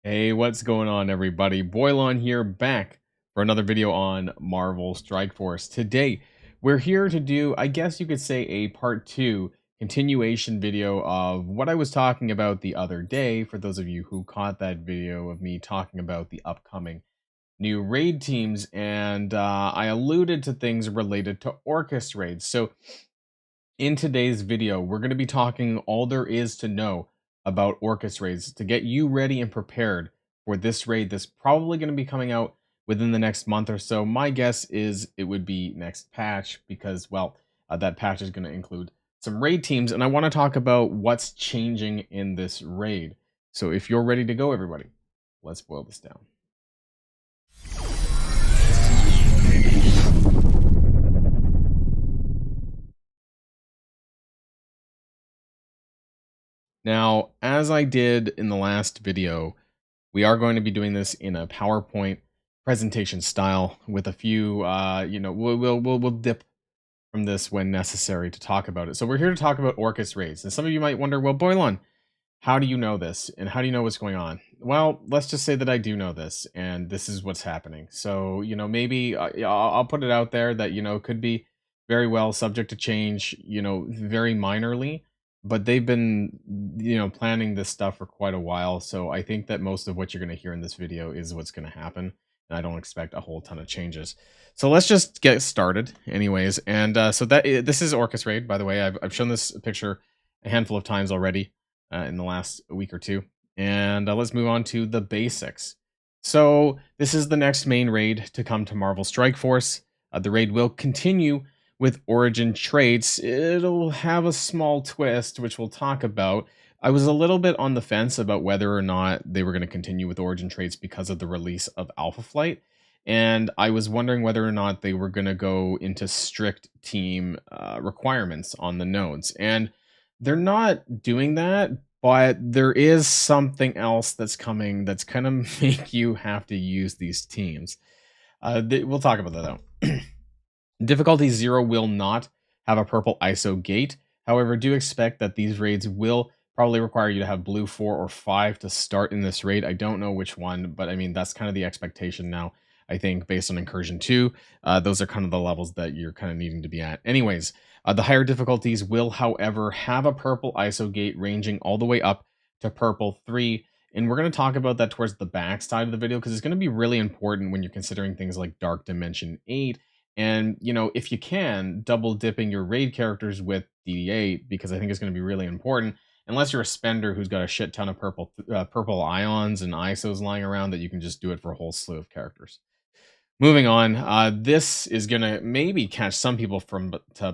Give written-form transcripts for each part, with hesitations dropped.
Hey, what's going on, everybody? Boilon here, back for another video on Marvel Strike Force. Today, we're here to do, I guess you could say, a part 2 continuation video of what I was talking about the other day, for those of you who caught that video of me talking about the upcoming new raid teams, and I alluded to things related to Orchis raids. So, in today's video, we're going to be talking all there is to know about Orchis raids to get you ready and prepared for this raid that's probably going to be coming out within the next month or so. My guess is it would be next patch because, well, that patch is going to include some raid teams, and I want to talk about what's changing in this raid. So if you're ready to go, everybody, let's boil this down. Now, as I did in the last video, we are going to be doing this in a PowerPoint presentation style with a few, we'll dip from this when necessary to talk about it. So we're here to talk about Orchis raids. And some of you might wonder, well, Boilon, how do you know this? And how do you know what's going on? Well, let's just say that I do know this, and this is what's happening. So, maybe I'll put it out there that, could be very well subject to change, very minorly, but they've been, planning this stuff for quite a while. So I think that most of what you're going to hear in this video is what's going to happen. And I don't expect a whole ton of changes. So let's just get started anyways. And so this is Orchis raid, by the way. I've shown this picture a handful of times already in the last week or two. And let's move on to the basics. So this is the next main raid to come to Marvel Strike Force. The raid will continue with Origin traits. It'll have a small twist, which we'll talk about. I was a little bit on the fence about whether or not they were going to continue with Origin traits because of the release of Alpha Flight. And I was wondering whether or not they were going to go into strict team requirements on the nodes. And they're not doing that, but there is something else that's coming that's going to make you have to use these teams. We'll talk about that though. Difficulty 0 will not have a purple ISO gate. However, do expect that these raids will probably require you to have blue 4 or 5 to start in this raid. I don't know which one, but I mean, that's kind of the expectation now. I think based on Incursion 2, those are kind of the levels that you're kind of needing to be at. Anyways, the higher difficulties will, however, have a purple ISO gate ranging all the way up to purple 3. And we're going to talk about that towards the back side of the video because it's going to be really important when you're considering things like Dark Dimension 8. And, if you can, double dipping your raid characters with DD8 because I think it's going to be really important. Unless you're a spender who's got a shit ton of purple ions and ISOs lying around that you can just do it for a whole slew of characters. Moving on, this is going to maybe catch some people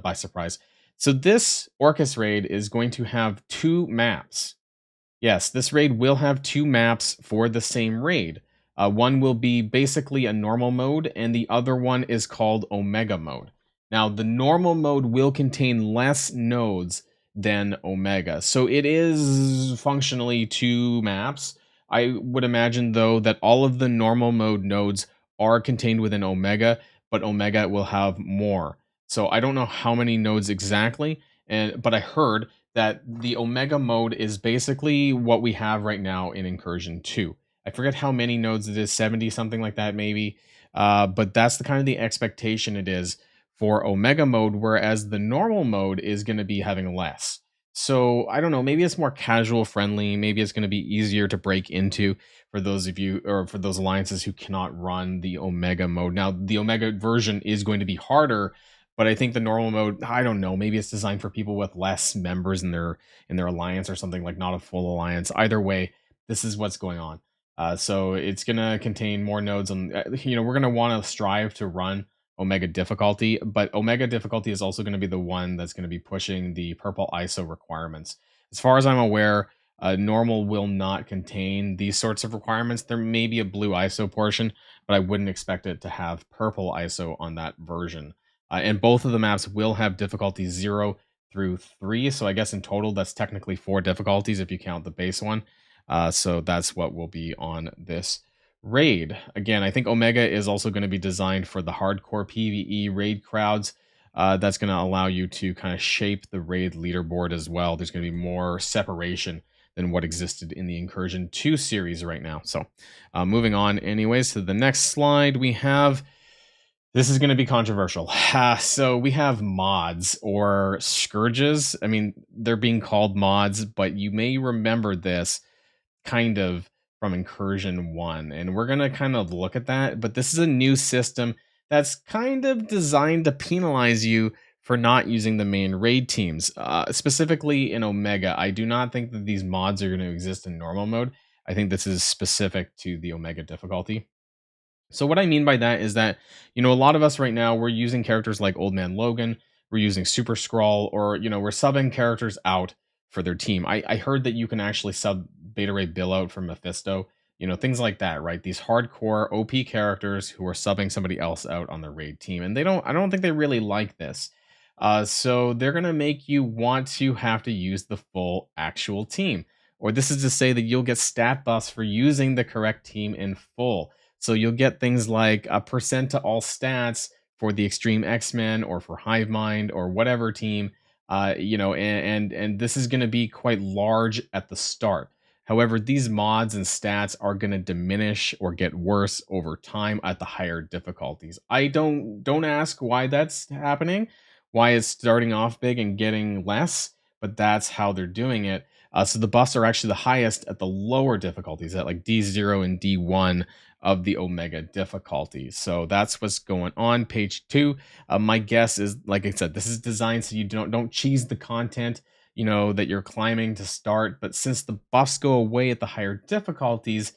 by surprise. So this Orchis raid is going to have 2 maps. Yes, this raid will have 2 maps for the same raid. One will be basically a normal mode, and the other one is called Omega mode. Now, the normal mode will contain less nodes than Omega, so it is functionally 2 maps. I would imagine, though, that all of the normal mode nodes are contained within Omega, but Omega will have more. So I don't know how many nodes exactly, but I heard that the Omega mode is basically what we have right now in Incursion 2. I forget how many nodes it is, 70, something like that maybe. But that's the kind of the expectation it is for Omega mode, whereas the normal mode is going to be having less. So I don't know, maybe it's more casual friendly. Maybe it's going to be easier to break into for those of you, or for those alliances who cannot run the Omega mode. Now, the Omega version is going to be harder, but I think the normal mode, I don't know, maybe it's designed for people with less members in their alliance or something, like not a full alliance. Either way, this is what's going on. So it's going to contain more nodes, and we're going to want to strive to run Omega difficulty, but Omega difficulty is also going to be the one that's going to be pushing the purple ISO requirements. As far as I'm aware, normal will not contain these sorts of requirements. There may be a blue ISO portion, but I wouldn't expect it to have purple ISO on that version. And both of the maps will have difficulty 0 through 3, so I guess in total that's technically 4 difficulties if you count the base one. So that's what will be on this raid. Again, I think Omega is also going to be designed for the hardcore PvE raid crowds. That's going to allow you to kind of shape the raid leaderboard as well. There's going to be more separation than what existed in the Incursion 2 series right now. So, moving on, anyways, to the next slide, we have this is going to be controversial. So we have mods or scourges. I mean, they're being called mods, but you may remember this kind of from Incursion 1. And we're going to kind of look at that. But this is a new system that's kind of designed to penalize you for not using the main raid teams. Specifically in Omega, I do not think that these mods are going to exist in normal mode. I think this is specific to the Omega difficulty. So what I mean by that is that, a lot of us right now, we're using characters like Old Man Logan, we're using Super Scroll, or, we're subbing characters out for their team. I heard that you can actually sub Beta Ray Bill out from Mephisto, things like that, right? These hardcore OP characters who are subbing somebody else out on the raid team. And I don't think they really like this. So they're going to make you want to have to use the full actual team. Or this is to say that you'll get stat buffs for using the correct team in full. So you'll get things like a percent to all stats for the Extreme X-Men or for Hive Mind or whatever team, and this is going to be quite large at the start. However, these mods and stats are going to diminish or get worse over time at the higher difficulties. I don't ask why that's happening, why it's starting off big and getting less, but that's how they're doing it. So the buffs are actually the highest at the lower difficulties, at like D0 and D1 of the Omega difficulty. So that's what's going on. Page 2. My guess is, like I said, this is designed so you don't cheese the content, that you're climbing to start. But since the buffs go away at the higher difficulties,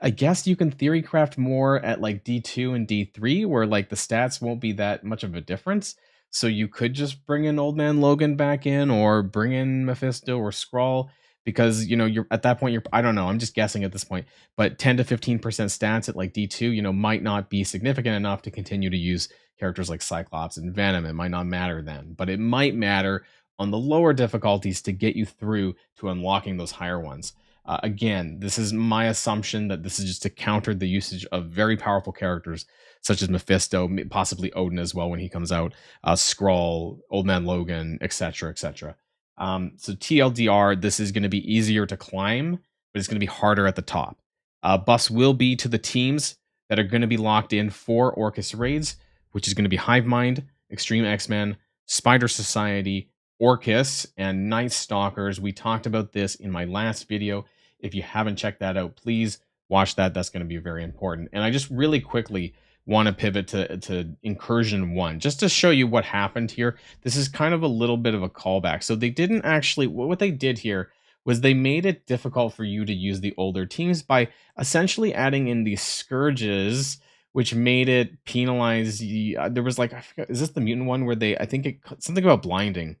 I guess you can theory craft more at like D2 and D3, where like the stats won't be that much of a difference. So you could just bring in Old Man Logan back in, or bring in Mephisto or Skrull, because you're at that point, I don't know, I'm just guessing at this point, but 10 to 15% stats at like D2, might not be significant enough to continue to use characters like Cyclops and Venom. It might not matter then, but it might matter on the lower difficulties to get you through to unlocking those higher ones. Again, this is my assumption that this is just to counter the usage of very powerful characters such as Mephisto, possibly Odin as well when he comes out, Skrull, Old Man Logan, etc., etc. So TLDR, this is going to be easier to climb, but it's going to be harder at the top. Buffs will be to the teams that are going to be locked in for Orchis raids, which is going to be Hive Mind, Extreme X-Men, Spider Society, Orchis, and Night Stalkers. We talked about this in my last video. If you haven't checked that out, please watch that. That's going to be very important. And I just really quickly want to pivot to Incursion 1, just to show you what happened here. This is kind of a little bit of a callback. So they didn't actually, what they did here was they made it difficult for you to use the older teams by essentially adding in these Scourges, which made it penalize. There was like, I forget, is this the mutant one where I think something about blinding.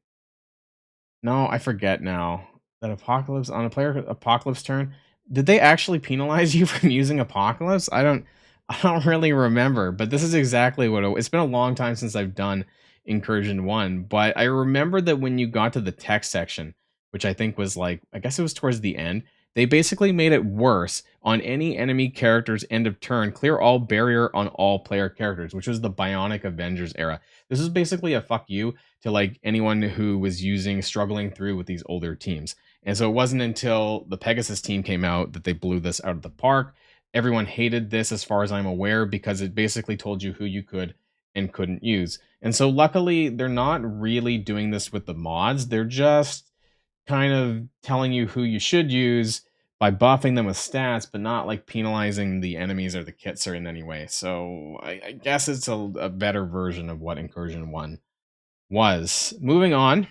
No, I forget now. That Apocalypse on a player Apocalypse turn. Did they actually penalize you from using Apocalypse? I don't really remember, but this is exactly what it's been a long time since I've done Incursion 1, but I remember that when you got to the text section, which I think was like, I guess it was towards the end, they basically made it worse on any enemy character's end of turn. Clear all barrier on all player characters, which was the Bionic Avengers era. This is basically a fuck you to like anyone who was struggling through with these older teams. And so it wasn't until the Pegasus team came out that they blew this out of the park. Everyone hated this, as far as I'm aware, because it basically told you who you could and couldn't use. And so luckily, they're not really doing this with the mods. They're just kind of telling you who you should use by buffing them with stats, but not like penalizing the enemies or the kits or in any way. So I guess it's a better version of what Incursion 1 was. Moving on,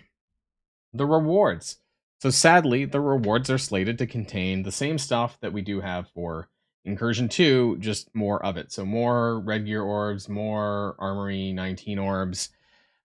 the rewards. So sadly, the rewards are slated to contain the same stuff that we do have for Incursion 2, just more of it. So more Red Gear orbs, more Armory 19 orbs.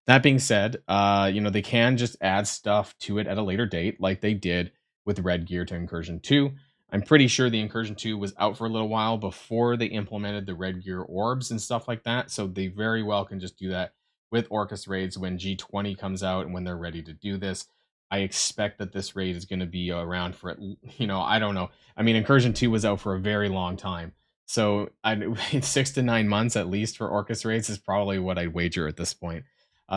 That being said, they can just add stuff to it at a later date, like they did with Red Gear to Incursion 2. I'm pretty sure the Incursion 2 was out for a little while before they implemented the Red Gear orbs and stuff like that. So they very well can just do that with Orchis raids when G20 comes out and when they're ready to do this. I expect that this raid is going to be around for, I don't know. I mean, Incursion 2 was out for a very long time. So 6 to 9 months at least for Orchis raids is probably what I'd wager at this point.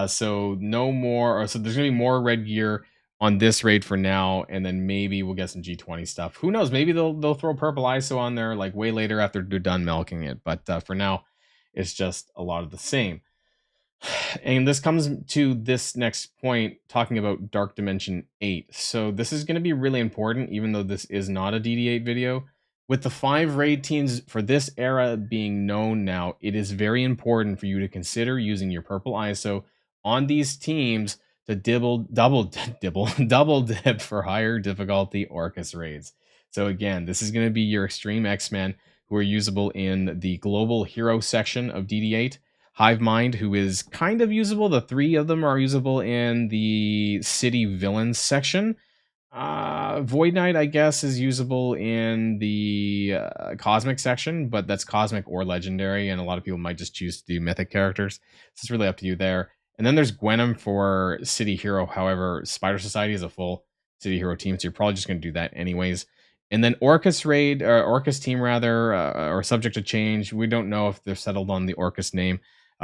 So no more, so there's going to be more Red Gear on this raid for now, and then maybe we'll get some G20 stuff. Who knows? Maybe they'll throw purple ISO on there like way later after they're done milking it. But for now, it's just a lot of the same. And this comes to this next point, talking about Dark Dimension 8. So this is going to be really important, even though this is not a DD8 video. With the 5 raid teams for this era being known now, it is very important for you to consider using your purple ISO on these teams to double dip for higher difficulty Orchis raids. So again, this is going to be your Extreme X-Men who are usable in the Global Hero section of DD8. Hive Mind, who is kind of usable. The 3 of them are usable in the City Villains section. Void Knight, I guess, is usable in the Cosmic section, but that's Cosmic or Legendary, and a lot of people might just choose to do Mythic characters. So it's really up to you there. And then there's Gwenom for City Hero. However, Spider Society is a full City Hero team, so you're probably just going to do that anyways. And then Orchis raid, or Orchis team rather, or subject to change. We don't know if they're settled on the Orchis name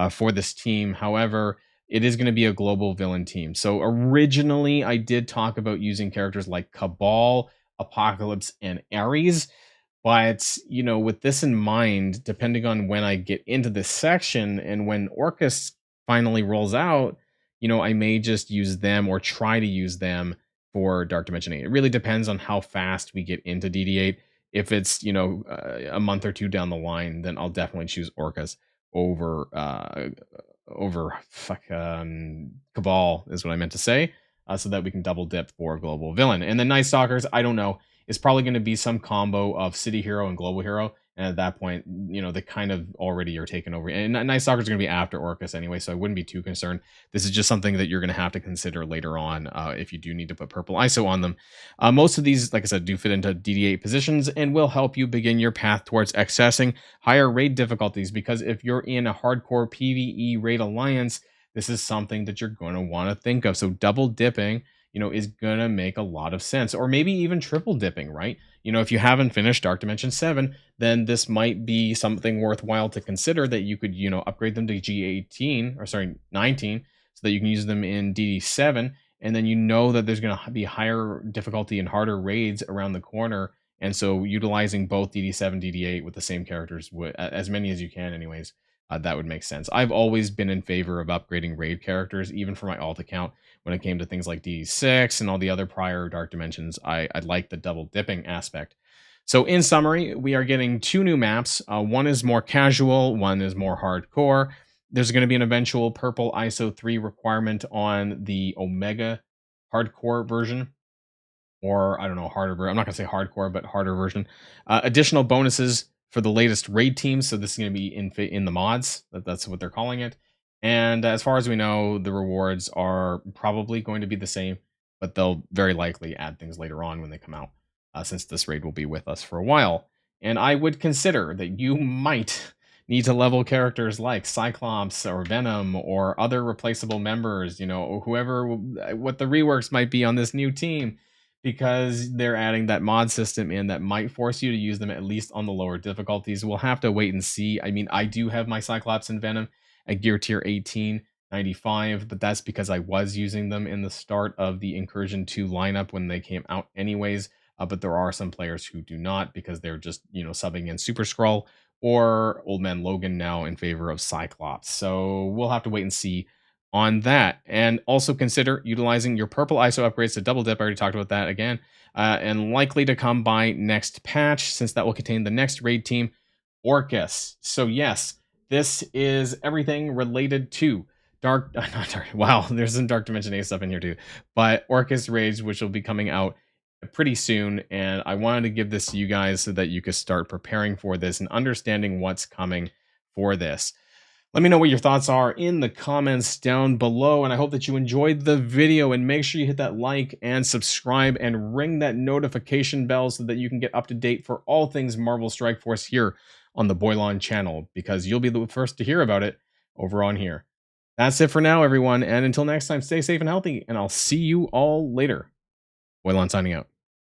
for this team. However, it is going to be a global villain team. So originally, I did talk about using characters like Cabal, Apocalypse, and Ares. But, you know, with this in mind, depending on when I get into this section and when Orchis finally rolls out, you know, I may just use them or try to use them for Dark Dimension 8. It really depends on how fast we get into DD8. If it's, you know, a month or two down the line, then I'll definitely choose Orcas over Cabal is what I meant to say, so that we can double dip for global villain. And then Night Stalkers, I don't know, it's probably going to be some combo of City Hero and Global Hero. And at that point, you know, they kind of already are taken over. And Night Stalkers are going to be after Orcus anyway, so I wouldn't be too concerned. This is just something that you're going to have to consider later on if you do need to put purple ISO on them. Most of these, like I said, do fit into DD8 positions and will help you begin your path towards accessing higher raid difficulties, because if you're in a hardcore PvE raid alliance, this is something that you're going to want to think of. So double dipping, you know, is going to make a lot of sense. Or maybe even triple dipping, right? You know, if you haven't finished Dark Dimension 7, then this might be something worthwhile to consider, that you could, you know, upgrade them to G18, or sorry, 19, so that you can use them in DD7. And then you know that there's going to be higher difficulty and harder raids around the corner. And so utilizing both DD7, DD8 with the same characters, as many as you can anyways, that would make sense. I've always been in favor of upgrading raid characters, even for my alt account. When it came to things like DD6 and all the other prior Dark Dimensions, I like the double dipping aspect. So in summary, we are getting 2 new maps. One is more casual, one is more hardcore. There's going to be an eventual purple ISO 3 requirement on the Omega hardcore version. Or, I don't know, harder. I'm not going to say hardcore, but harder version. Additional bonuses for the latest raid teams. So this is going to be in the mods. That's what they're calling it. And as far as we know, the rewards are probably going to be the same, but they'll very likely add things later on when they come out, since this raid will be with us for a while. And I would consider that you might need to level characters like Cyclops or Venom or other replaceable members, you know, whoever, what the reworks might be on this new team, because they're adding that mod system in that might force you to use them at least on the lower difficulties. We'll have to wait and see. I mean, I do have my Cyclops and Venom at gear tier 1895, but that's because I was using them in the start of the Incursion 2 lineup when they came out anyways. But there are some players who do not, because they're just, you know, subbing in Super Skrull or Old Man Logan now in favor of Cyclops. So we'll have to wait and see on that. And also consider utilizing your purple ISO upgrades to double dip. I already talked about that again. And likely to come by next patch, since that will contain the next raid team, Orchis. So yes, this is everything related to not Dark. Wow, there's some Dark Dimension 8 stuff in here too. But Orchis raids, which will be coming out pretty soon. And I wanted to give this to you guys so that you could start preparing for this and understanding what's coming for this. Let me know what your thoughts are in the comments down below, and I hope that you enjoyed the video, and make sure you hit that like and subscribe and ring that notification bell so that you can get up to date for all things Marvel Strike Force here on the Boilon channel, because you'll be the first to hear about it over on here. That's it for now, everyone, and until next time, stay safe and healthy, and I'll see you all later. Boilon signing out.